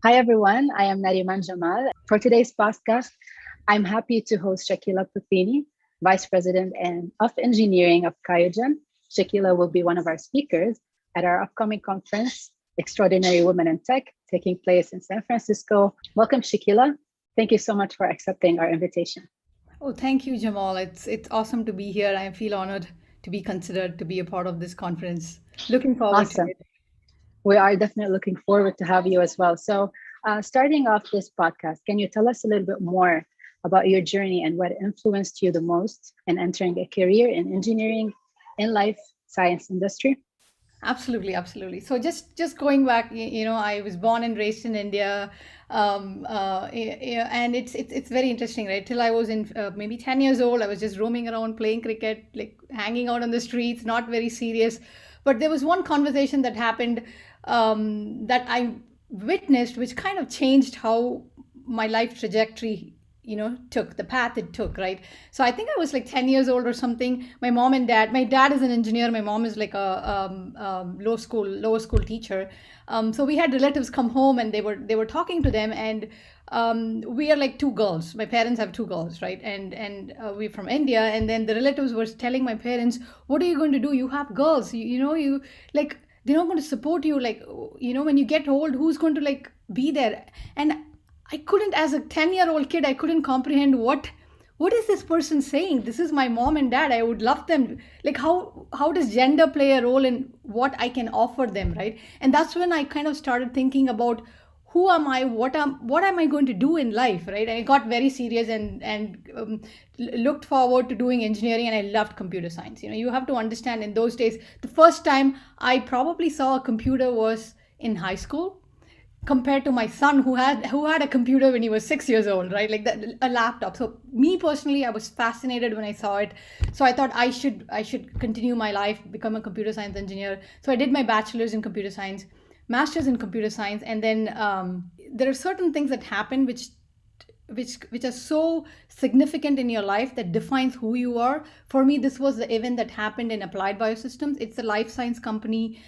Hi, everyone. I am Nariman Jamal. For today's podcast, I'm happy to host Shakila Pothini, Vice President of Engineering of Kyogen. Shakila will be one of our speakers at our upcoming conference, Extraordinary Women in Tech, taking place in San Francisco. Welcome, Shakila. Thank you so much for accepting our invitation. Oh, thank you, Jamal. It's awesome to be here. I feel honored to be considered to be a part of this conference. Looking forward to Awesome. it. We are definitely looking forward to have you as well. So, starting off this podcast, can you tell us a little bit more about your journey and what influenced you the most in entering a career in engineering in life science industry? Absolutely, absolutely. So just going back, I was born and raised in India, and it's very interesting, right? Till I was in maybe 10 years old, I was just roaming around playing cricket, like hanging out on the streets, not very serious. But there was one conversation that happened that I witnessed, which kind of changed how my life trajectory took the path it took, right? So I think I was like 10 years old or something. My dad is an engineer, my mom is like a lower school teacher. So we had relatives come home and they were talking to them, and we are like two girls. My parents have two girls, right? And we're from India, and then the relatives were telling my parents, what are you going to do? You have girls, you like, they're not going to support you, like, when you get old, who's going to like be there? And I couldn't, as a 10-year-old kid, I couldn't comprehend what is this person saying? This is my mom and dad. I would love them. Like, how does gender play a role in what I can offer them, right? And that's when I kind of started thinking about who am I, what am I going to do in life, right? And I got very serious and looked forward to doing engineering, and I loved computer science. You have to understand, in those days, the first time I probably saw a computer was in high school, compared to my son who had a computer when he was 6 years old, right? Like a laptop. So me personally, I was fascinated when I saw it. So I thought I should continue my life, become a computer science engineer. So I did my bachelor's in computer science, master's in computer science, and then there are certain things that happen which are so significant in your life that defines who you are. For me, this was the event that happened in Applied Biosystems. It's a life science company.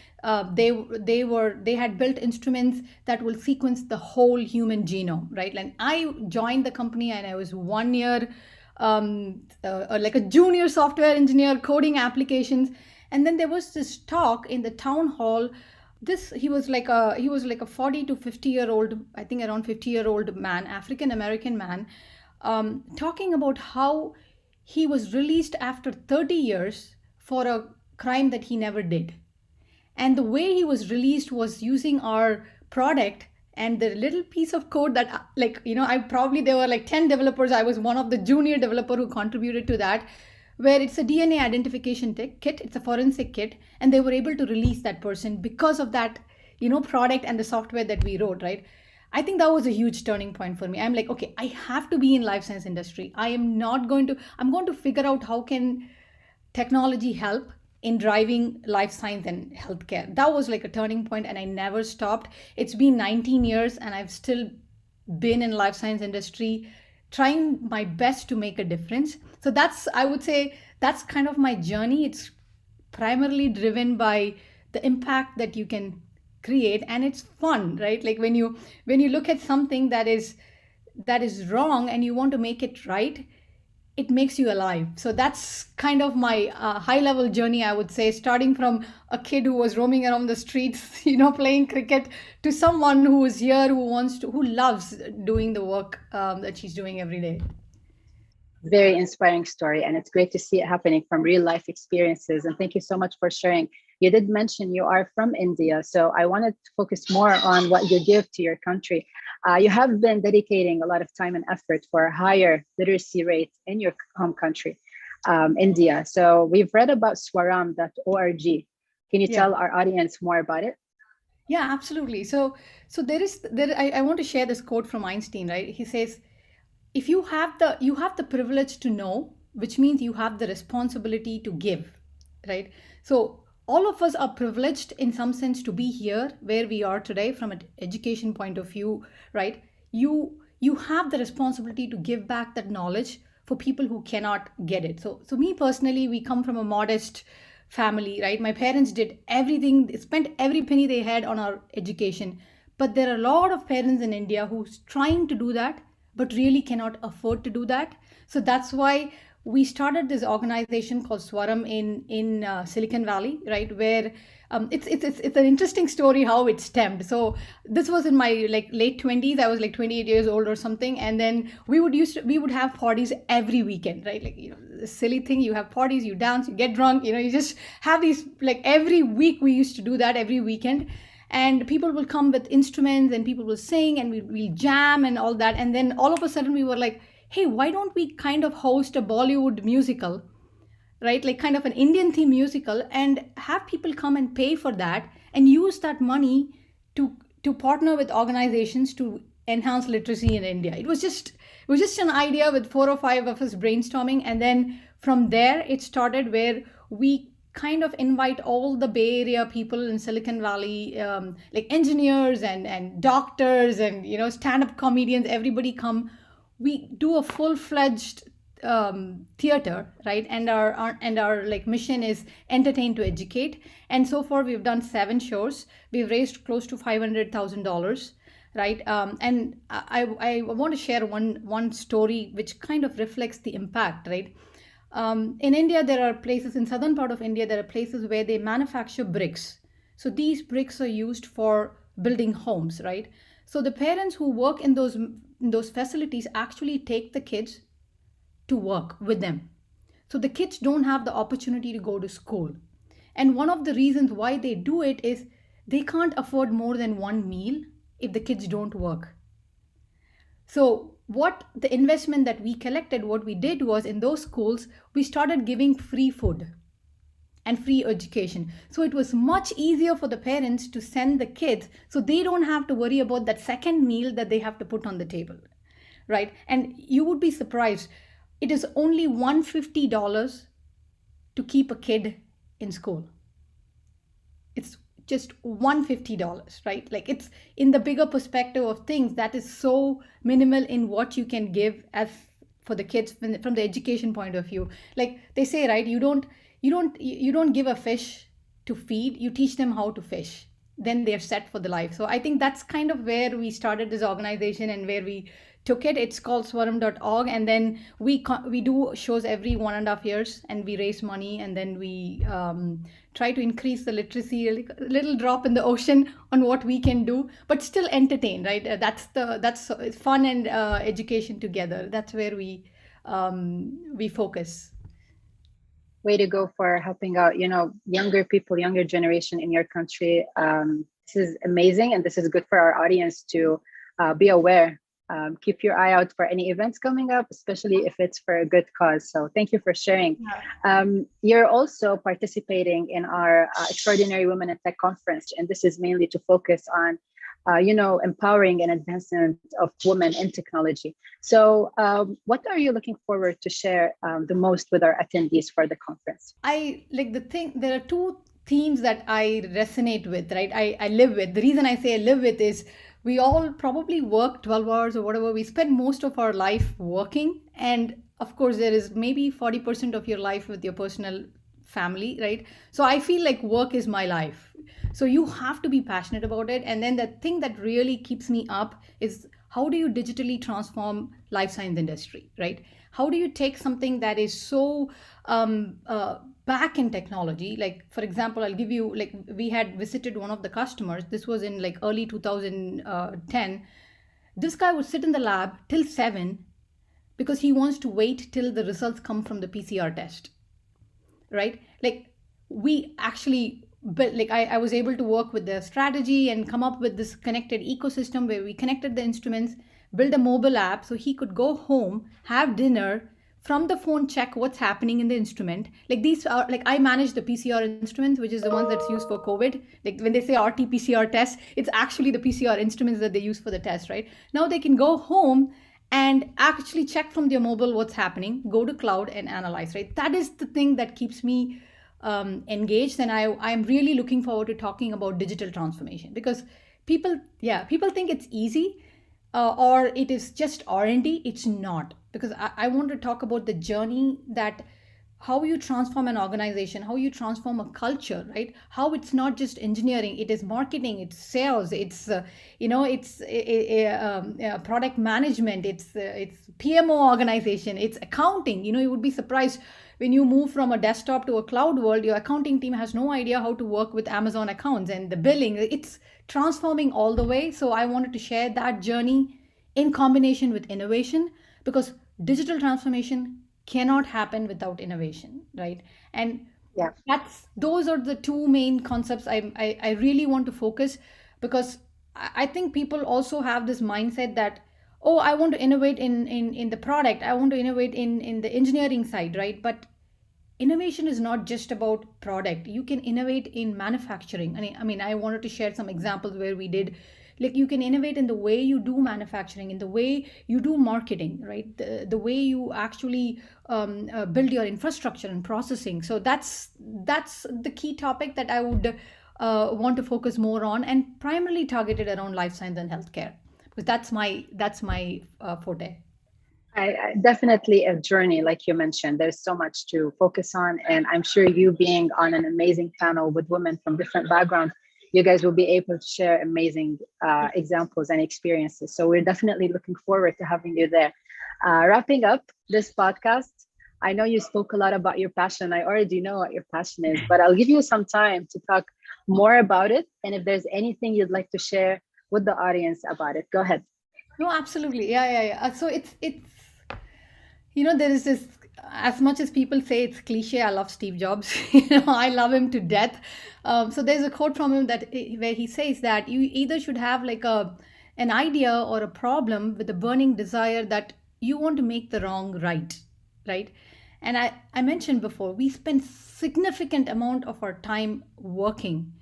They had built instruments that will sequence the whole human genome, right? And I joined the company, and I was 1 year, like a junior software engineer coding applications. And then there was this talk in the town hall. This he was like a 40 to 50-year old, I think around 50-year old man, African American man, talking about how he was released after 30 years for a crime that he never did. And the way he was released was using our product, and the little piece of code that, like, I probably, there were like 10 developers. I was one of the junior developer who contributed to that, where it's a DNA identification kit, it's a forensic kit, and they were able to release that person because of that, product and the software that we wrote, right? I think that was a huge turning point for me. I'm like, okay, I have to be in life science industry. I'm going to figure out how can technology help in driving life science and healthcare. That was like a turning point, and I never stopped. It's been 19 years, and I've still been in life science industry, trying my best to make a difference. So that's, I would say, that's kind of my journey. It's primarily driven by the impact that you can create, and it's fun, right? Like when you look at something that is wrong and you want to make it right, it makes you alive. So that's kind of my high level journey, I would say, starting from a kid who was roaming around the streets, playing cricket, to someone who is here, who loves doing the work that she's doing every day. Very inspiring story, and it's great to see it happening from real life experiences. And thank you so much for sharing. You did mention you are from India, so I wanted to focus more on what you give to your country. You have been dedicating a lot of time and effort for a higher literacy rate in your home country, India. So we've read about swaram.org. Can you Yeah. tell our audience more about it? Yeah, absolutely. So I want to share this quote from Einstein, right? He says, if you have the privilege to know, which means you have the responsibility to give, right? So all of us are privileged in some sense to be here where we are today from an education point of view, right? You have the responsibility to give back that knowledge for people who cannot get it. So me personally, we come from a modest family, right? My parents did everything, they spent every penny they had on our education. But there are a lot of parents in India who's trying to do that, but really cannot afford to do that. So that's why we started this organization called Swaram in Silicon Valley, right? Where it's an interesting story how it stemmed. So this was in my like late 20s. I was like 28 years old or something, and then we would have parties every weekend, right? Like, the silly thing, you have parties, you dance, you get drunk, you just have these, like, every week we used to do that every weekend. And people will come with instruments and people will sing and we'll jam and all that. And then all of a sudden we were like, hey, why don't we kind of host a Bollywood musical, right? Like kind of an Indian theme musical, and have people come and pay for that and use that money to to partner with organizations to enhance literacy in India. It was just an idea with four or five of us brainstorming, and then from there it started, where we kind of invite all the Bay Area people in Silicon Valley, like engineers and doctors and stand-up comedians. Everybody come. We do a full-fledged theater, right? And our like mission is entertain to educate. And so far we've done 7 shows. We've raised close to $500,000, right? And I want to share one story which kind of reflects the impact, right? In India, there are places in southern part of India. There are places where they manufacture bricks. So these bricks are used for building homes, right? So the parents who work in those facilities actually take the kids to work with them. So the kids don't have the opportunity to go to school. And one of the reasons why they do it is they can't afford more than one meal if the kids don't work. So what the investment that we collected, what we did was, in those schools, we started giving free food and free education. So it was much easier for the parents to send the kids, so they don't have to worry about that second meal that they have to put on the table, right? And you would be surprised. It is only $150 to keep a kid in school. It's just $150, right? Like, it's in the bigger perspective of things, that is so minimal in what you can give as for the kids from the education point of view. Like they say, right? You don't give a fish to feed, you teach them how to fish, then they're set for the life. So I think that's kind of where we started this organization and where we took it. It's called swaram.org, and then we do shows every 1.5 years, and we raise money, and then we try to increase the literacy, like a little drop in the ocean on what we can do, but still entertain, right? That's it's fun and education together. That's where we focus. Way to go for helping out, younger people, younger generation in your country. This is amazing, and this is good for our audience to be aware. Keep your eye out for any events coming up, especially if it's for a good cause. So thank you for sharing. You're also participating in our Extraordinary Women in Tech conference, and this is mainly to focus on empowering and advancement of women in technology. So what are you looking forward to share the most with our attendees for the conference? There are two themes that I resonate with, right? I live with. The reason I say I live with is, we all probably work 12 hours or whatever. We spend most of our life working. And of course, there is maybe 40% of your life with your personal family, right? So I feel like work is my life. So you have to be passionate about it. And then the thing that really keeps me up is, how do you digitally transform life science industry, right? How do you take something that is so back in technology? Like, for example, I'll give you, like, we had visited one of the customers. This was in like early 2010. This guy would sit in the lab till 7 because he wants to wait till the results come from the PCR test, right? Like, we actually but like I was able to work with the strategy and come up with this connected ecosystem where we connected the instruments, build a mobile app so he could go home, have dinner, from the phone check what's happening in the instrument. Like, these are, like, I manage the PCR instruments, which is the one that's used for COVID. Like, when they say RT-PCR test, it's actually the PCR instruments that they use for the test, right? Now they can go home and actually check from their mobile what's happening, go to cloud and analyze, right? That is the thing that keeps me engaged. And I'm really looking forward to talking about digital transformation, because people think it's easy, or it is just R&D. It's not, because I want to talk about the journey that how you transform an organization, how you transform a culture, right? How it's not just engineering, it is marketing, it's sales, it's it's product management, it's PMO organization, it's accounting. You would be surprised when you move from a desktop to a cloud world, your accounting team has no idea how to work with Amazon accounts and the billing. It's transforming all the way. So I wanted to share that journey in combination with innovation, because digital transformation cannot happen without innovation, right? And Yeah. those are the two main concepts I really want to focus, because I think people also have this mindset that, oh, I want to innovate in the product, I want to innovate in the engineering side, right? But innovation is not just about product. You can innovate in manufacturing. I mean, I wanted to share some examples where we did, like, you can innovate in the way you do manufacturing, in the way you do marketing, right? The way you actually build your infrastructure and processing. So that's the key topic that I would want to focus more on, and primarily targeted around life science and healthcare, because that's my forte. Definitely a journey, like you mentioned. There's so much to focus on, and I'm sure you being on an amazing panel with women from different backgrounds, you guys will be able to share amazing examples and experiences. So we're definitely looking forward to having you there. Wrapping up this podcast, I know you spoke a lot about your passion. I already know what your passion is, but I'll give you some time to talk more about it. And if there's anything you'd like to share with the audience about it, go ahead. No, absolutely. Yeah, yeah, yeah. So there is this, as much as people say it's cliche, I love Steve Jobs. I love him to death. So there's a quote from him where he says that you either should have like an idea or a problem with a burning desire that you want to make the wrong right, right? And I mentioned before, we spend significant amount of our time working.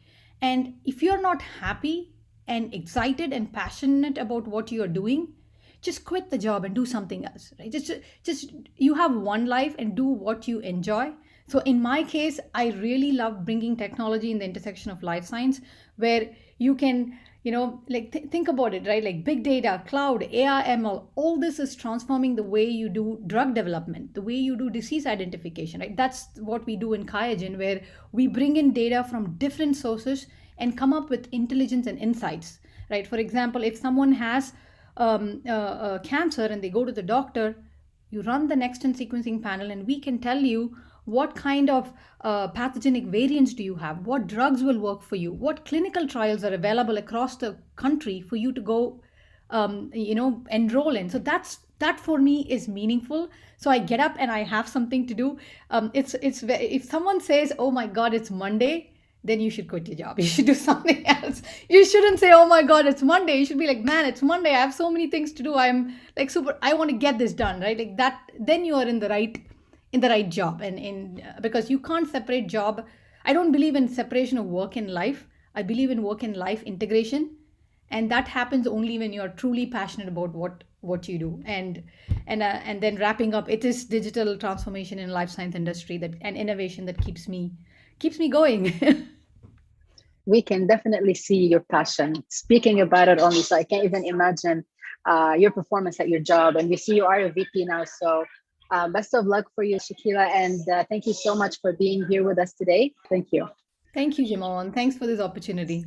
And if you're not happy and excited and passionate about what you're doing, just quit the job and do something else, right? Just you have one life, and do what you enjoy. So in my case, I really love bringing technology in the intersection of life science, where you can, like, think about it, right? Like big data, cloud, AI, ML, all this is transforming the way you do drug development, the way you do disease identification, right? That's what we do in Kyogen, where we bring in data from different sources and come up with intelligence and insights, right? For example, if someone has cancer and they go to the doctor, you run the next gen sequencing panel, and we can tell you what kind of pathogenic variants do you have, what drugs will work for you, what clinical trials are available across the country for you to go enroll in. So that for me is meaningful. So I get up and I have something to do. If someone says, oh my god, it's Monday, then you should quit your job. You should do something else. You shouldn't say, oh my God, it's Monday. You should be like, man, it's Monday. I have so many things to do. I'm like super, I want to get this done, right? Like that, then you are in the right job. And because you can't separate job. I don't believe in separation of work and life. I believe in work and life integration. And that happens only when you are truly passionate about what you do. And then wrapping up, it is digital transformation in life science industry, that and innovation that keeps me going. We can definitely see your passion speaking about it only. So I can't even imagine your performance at your job. And we see you are a VP now. So best of luck for you, Shakila. And thank you so much for being here with us today. Thank you. Thank you, Jamal, and thanks for this opportunity.